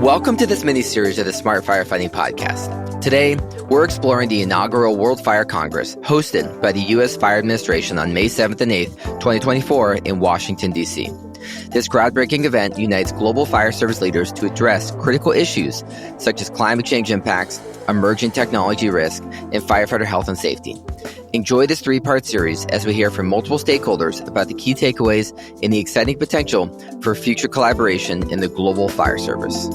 Welcome to this mini-series of the Smart Firefighting Podcast. Today, we're exploring the inaugural World Fire Congress hosted by the U.S. Fire Administration on May 7th and 8th, 2024 in Washington, D.C. This groundbreaking event unites global fire service leaders to address critical issues such as climate change impacts, emerging technology risk, and firefighter health and safety. Enjoy this three-part series as we hear from multiple stakeholders about the key takeaways and the exciting potential for future collaboration in the global fire service.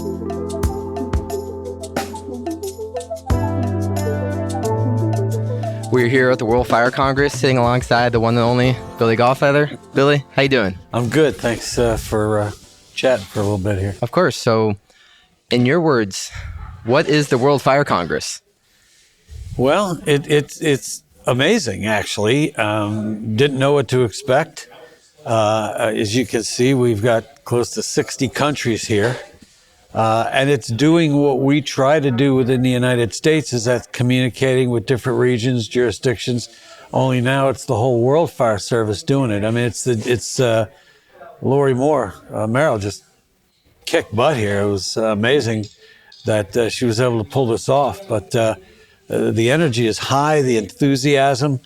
We're here at the World Fire Congress, sitting alongside the one and only Billy Goldfeder. Billy, how you doing? I'm good. Thanks for chatting for a little bit here. Of course. So, in your words, what is the World Fire Congress? Well, it's amazing, actually. Didn't know what to expect. As you can see, we've got close to 60 countries here. And it's doing what we try to do within the United States, is that communicating with different regions, jurisdictions. Only now it's the whole World Fire Service doing it. I mean, it's Lori Moore, Meryl just kicked butt here. It was amazing that she was able to pull this off. But the energy is high, the enthusiasm.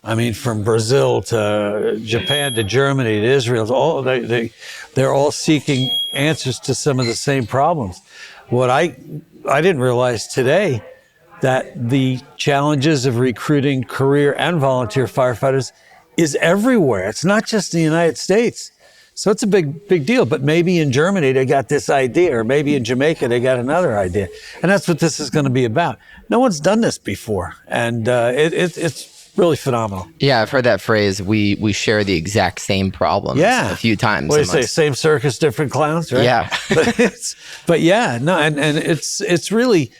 I mean, from Brazil to Japan to Germany to Israel, they're all seeking answers to some of the same problems. What I didn't realize today, that the challenges of recruiting career and volunteer firefighters is everywhere. It's not just in the United States. So it's a big deal. But maybe in Germany they got this idea, or maybe in Jamaica they got another idea. And that's what this is going to be about. No one's done this before, and it's really phenomenal. Yeah, I've heard that phrase. We share the exact same problems a few times. What do you say? Same circus, different clowns, right? Yeah. but yeah, no, and it's really,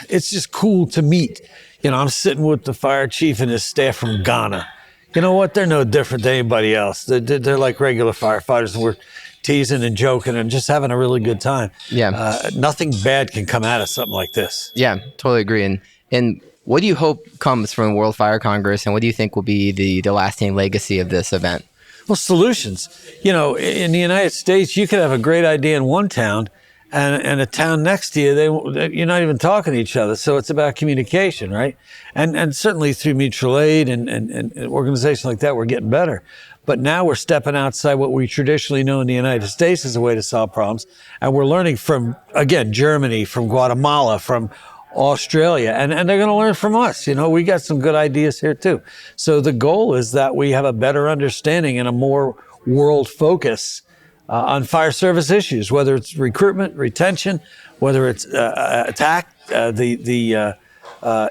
it's just cool to meet. You know, I'm sitting with the fire chief and his staff from Ghana. You know what? They're no different than anybody else. They're like regular firefighters, and we're teasing and joking and just having a really good time. Yeah. Nothing bad can come out of something like this. Yeah, totally agree. And what do you hope comes from World Fire Congress, and what do you think will be the lasting legacy of this event? Well, solutions. You know, in the United States, you could have a great idea in one town, and a town next to you, you're not even talking to each other. So it's about communication, right? And certainly through mutual aid and organizations like that, we're getting better. But now we're stepping outside what we traditionally know in the United States as a way to solve problems. And we're learning from, again, Germany, from Guatemala, from Australia, and they're going to learn from us. You know, we got some good ideas here too. So the goal is that we have a better understanding and a more world focus on fire service issues, whether it's recruitment, retention, whether it's attack, the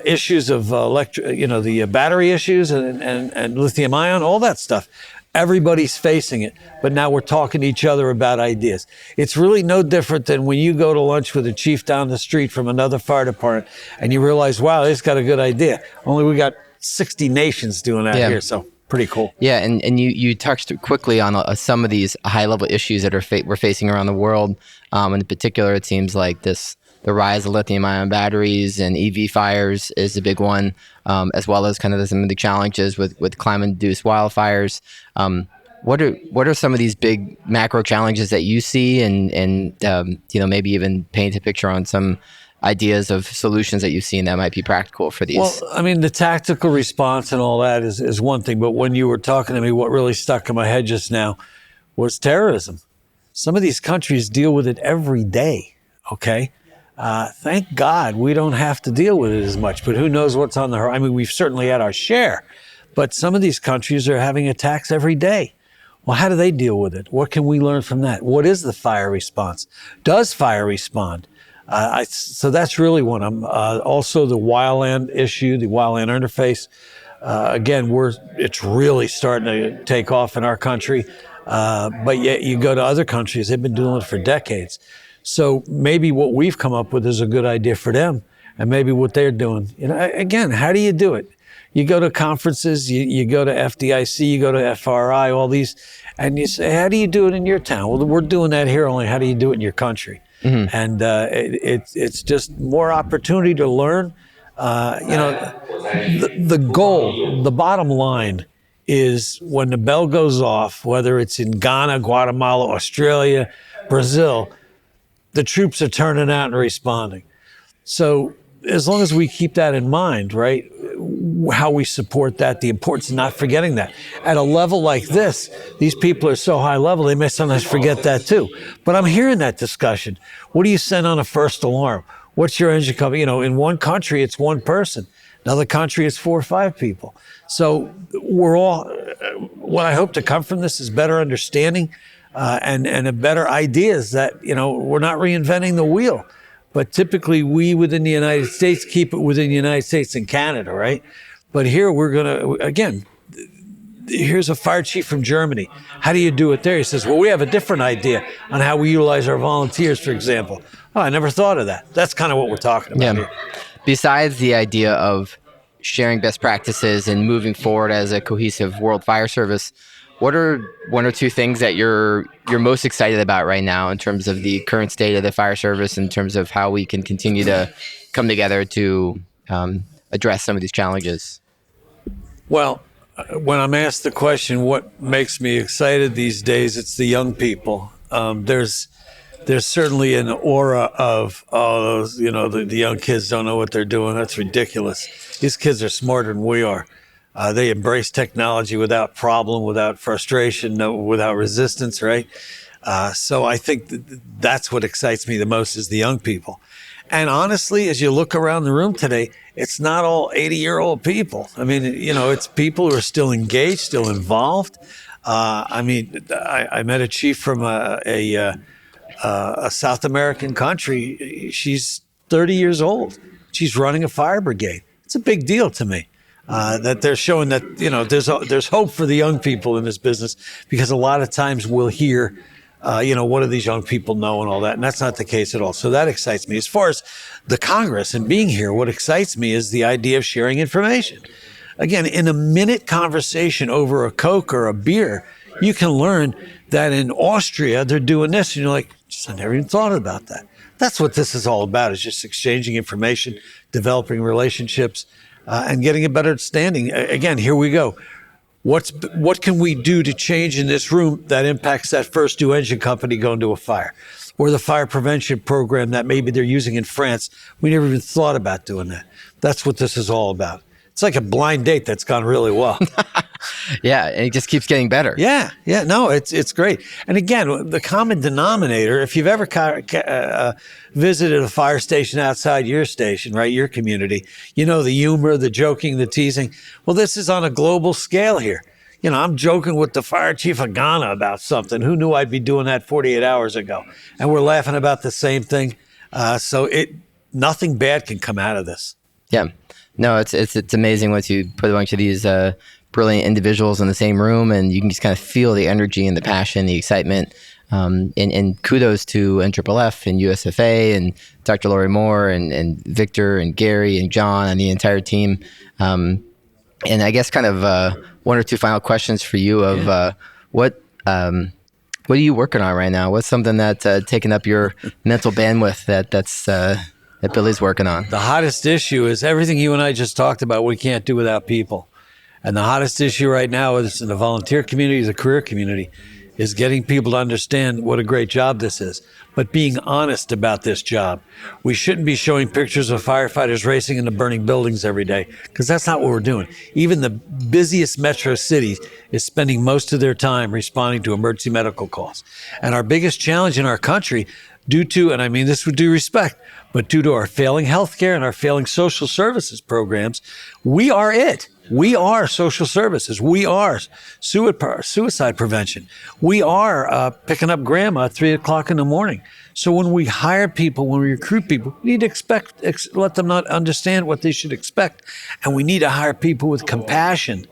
issues of the battery issues and lithium-ion, all that stuff. Everybody's facing it, but now we're talking to each other about ideas. It's really no different than when you go to lunch with a chief down the street from another fire department and you realize, wow, they've got a good idea. Only we got 60 nations doing that here, so pretty cool. Yeah, and you touched quickly on some of these high-level issues that we're facing around the world. In particular, it seems like the rise of lithium-ion batteries and EV fires is a big one, as well as kind of some of the challenges with climate-induced wildfires. What are some of these big macro challenges that you see, and maybe even paint a picture on some ideas of solutions that you've seen that might be practical for these? Well, I mean, the tactical response and all that is one thing, but when you were talking to me, what really stuck in my head just now was terrorism. Some of these countries deal with it every day, okay? Thank God we don't have to deal with it as much, but who knows what's on the horizon. I mean, we've certainly had our share, but some of these countries are having attacks every day. Well, how do they deal with it? What can we learn from that? What is the fire response? Does fire respond? So that's really one. Also the wildland issue, the wildland interface. Again, it's really starting to take off in our country, but yet you go to other countries, they've been doing it for decades. So maybe what we've come up with is a good idea for them, and maybe what they're doing. You know, again, how do you do it? You go to conferences, you go to FDIC, you go to FRI, all these, and you say, how do you do it in your town? Well, we're doing that here, only how do you do it in your country? Mm-hmm. And it's just more opportunity to learn. The goal, the bottom line is when the bell goes off, whether it's in Ghana, Guatemala, Australia, Brazil, the troops are turning out and responding. So as long as we keep that in mind, right, how we support that, the importance of not forgetting that. At a level like this, these people are so high level, they may sometimes forget that too. But I'm hearing that discussion. What do you send on a first alarm? What's your engine company? You know, in one country, it's one person. Another country, it's 4 or 5 people. So we're all, what I hope to come from this is better understanding and a better ideas that, you know, we're not reinventing the wheel. But typically we within the United States keep it within the United States and Canada, right? But here we're going to, again, here's a fire chief from Germany. How do you do it there? He says, well, we have a different idea on how we utilize our volunteers, for example. Oh, I never thought of that. That's kind of what we're talking about here. Besides the idea of sharing best practices and moving forward as a cohesive World Fire Service, what are 1 or 2 things that you're most excited about right now in terms of the current state of the fire service, in terms of how we can continue to come together to address some of these challenges? Well, when I'm asked the question, what makes me excited these days, it's the young people. There's certainly an aura of, oh, those, you know, the young kids don't know what they're doing. That's ridiculous. These kids are smarter than we are. They embrace technology without problem, without frustration, without resistance, right? So I think that's what excites me the most is the young people. And honestly, as you look around the room today, it's not all 80-year-old people. I mean, you know, it's people who are still engaged, still involved. I mean, I met a chief from a South American country. She's 30 years old. She's running a fire brigade. It's a big deal to me. That they're showing that, you know, there's hope for the young people in this business, because a lot of times we'll hear, you know, what do these young people know and all that, and that's not the case at all. So that excites me. As far as the Congress and being here, what excites me is the idea of sharing information. Again, in a minute conversation over a Coke or a beer, you can learn that in Austria they're doing this, and you're like, I never even thought about that. That's what this is all about, is just exchanging information, developing relationships, and getting a better understanding. Again, here we go. What can we do to change in this room that impacts that first new engine company going to a fire, or the fire prevention program that maybe they're using in France? We never even thought about doing that. That's what this is all about. It's like a blind date that's gone really well. Yeah, and it just keeps getting better. Yeah, no, it's great. And again, the common denominator, if you've ever visited a fire station outside your station, right, your community, you know, the humor, the joking, the teasing. Well, this is on a global scale here. You know, I'm joking with the fire chief of Ghana about something. Who knew I'd be doing that 48 hours ago? And we're laughing about the same thing. So nothing bad can come out of this. Yeah. No, it's amazing once you put a bunch of these brilliant individuals in the same room, and you can just kind of feel the energy and the passion, the excitement. And kudos to NFFF and USFA and Dr. Lori Moore and Victor and Gary and John and the entire team. And I guess kind of 1 or 2 final questions for you of what are you working on right now? What's something that's taking up your mental bandwidth that Billy's working on? The hottest issue is everything you and I just talked about, we can't do without people. And the hottest issue right now is in the volunteer community, the career community, is getting people to understand what a great job this is, but being honest about this job. We shouldn't be showing pictures of firefighters racing into burning buildings every day, because that's not what we're doing. Even the busiest metro cities is spending most of their time responding to emergency medical calls. And our biggest challenge in our country, due to, and I mean this with due respect, but due to our failing healthcare and our failing social services programs, we are it. We are social services. We are suicide prevention. We are picking up grandma at 3 o'clock in the morning. So when we hire people, when we recruit people, we need to let them not understand what they should expect. And we need to hire people with compassion,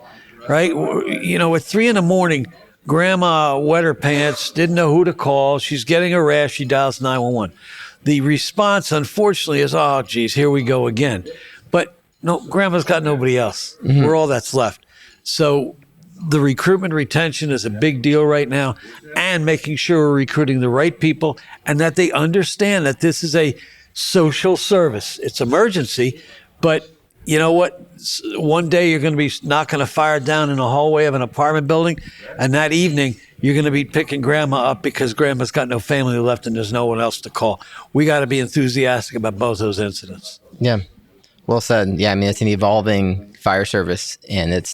right? You know, at 3 in the morning, grandma wet her pants, didn't know who to call. She's getting a rash. She dials 911. The response, unfortunately, is, oh, geez, here we go again. But no, grandma's got nobody else. Mm-hmm. We're all that's left. So the recruitment retention is a big deal right now, and making sure we're recruiting the right people and that they understand that this is a social service. It's emergency, but you know what? One day you're going to be knocking a fire down in the hallway of an apartment building, and that evening you're going to be picking grandma up because grandma's got no family left and there's no one else to call. We got to be enthusiastic about both those incidents. Yeah. Well said. Yeah, I mean, it's an evolving fire service, and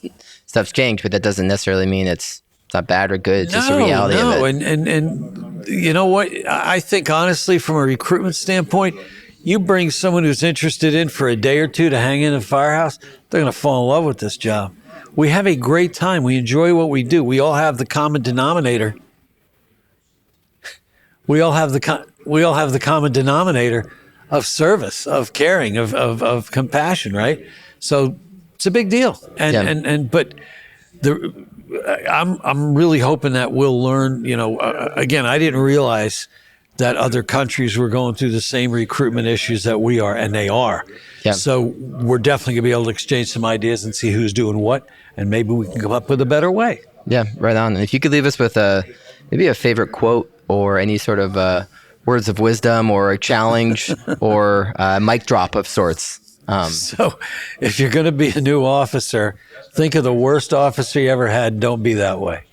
stuff's changed, but that doesn't necessarily mean it's not bad or good. It's just a reality of it. And you know what? I think honestly, from a recruitment standpoint, you bring someone who's interested in for a day or two to hang in a firehouse, they're going to fall in love with this job. We have a great time. We enjoy what we do. We all have the common denominator. We all have the common denominator of service, of caring, of compassion, right? So it's a big deal. But I'm really hoping that we'll learn, again, I didn't realize that other countries were going through the same recruitment issues that we are, and they are. Yeah. So we're definitely going to be able to exchange some ideas and see who's doing what, and maybe we can come up with a better way. Yeah, right on. And if you could leave us with maybe a favorite quote or any sort of words of wisdom or a challenge or a mic drop of sorts. So if you're going to be a new officer, think of the worst officer you ever had. Don't be that way.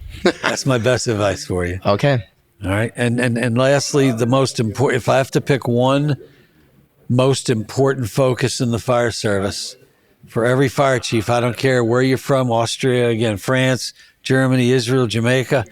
That's my best advice for you. Okay. All right. And lastly, the most important, if I have to pick one most important focus in the fire service for every fire chief, I don't care where you're from, Austria, again, France, Germany, Israel, Jamaica,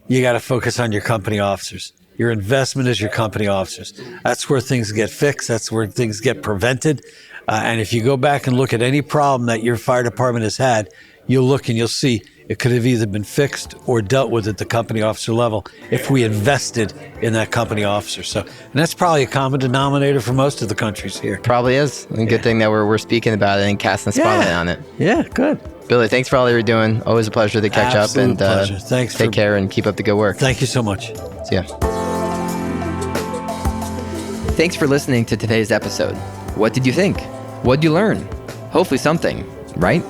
you got to focus on your company officers. Your investment is your company officers. That's where things get fixed. That's where things get prevented. And if you go back and look at any problem that your fire department has had, you'll look and you'll see it could have either been fixed or dealt with at the company officer level if we invested in that company officer. And that's probably a common denominator for most of the countries here. Probably is. And good thing that we're speaking about it and casting a spotlight on it. Yeah, good. Billy, thanks for all you're doing. Always a pleasure to catch up. And pleasure. Thanks. Take care and keep up the good work. Thank you so much. See ya. Thanks for listening to today's episode. What did you think? What did you learn? Hopefully something, right?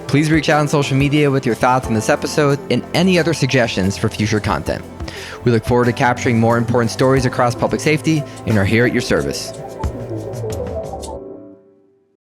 Please reach out on social media with your thoughts on this episode and any other suggestions for future content. We look forward to capturing more important stories across public safety and are here at your service.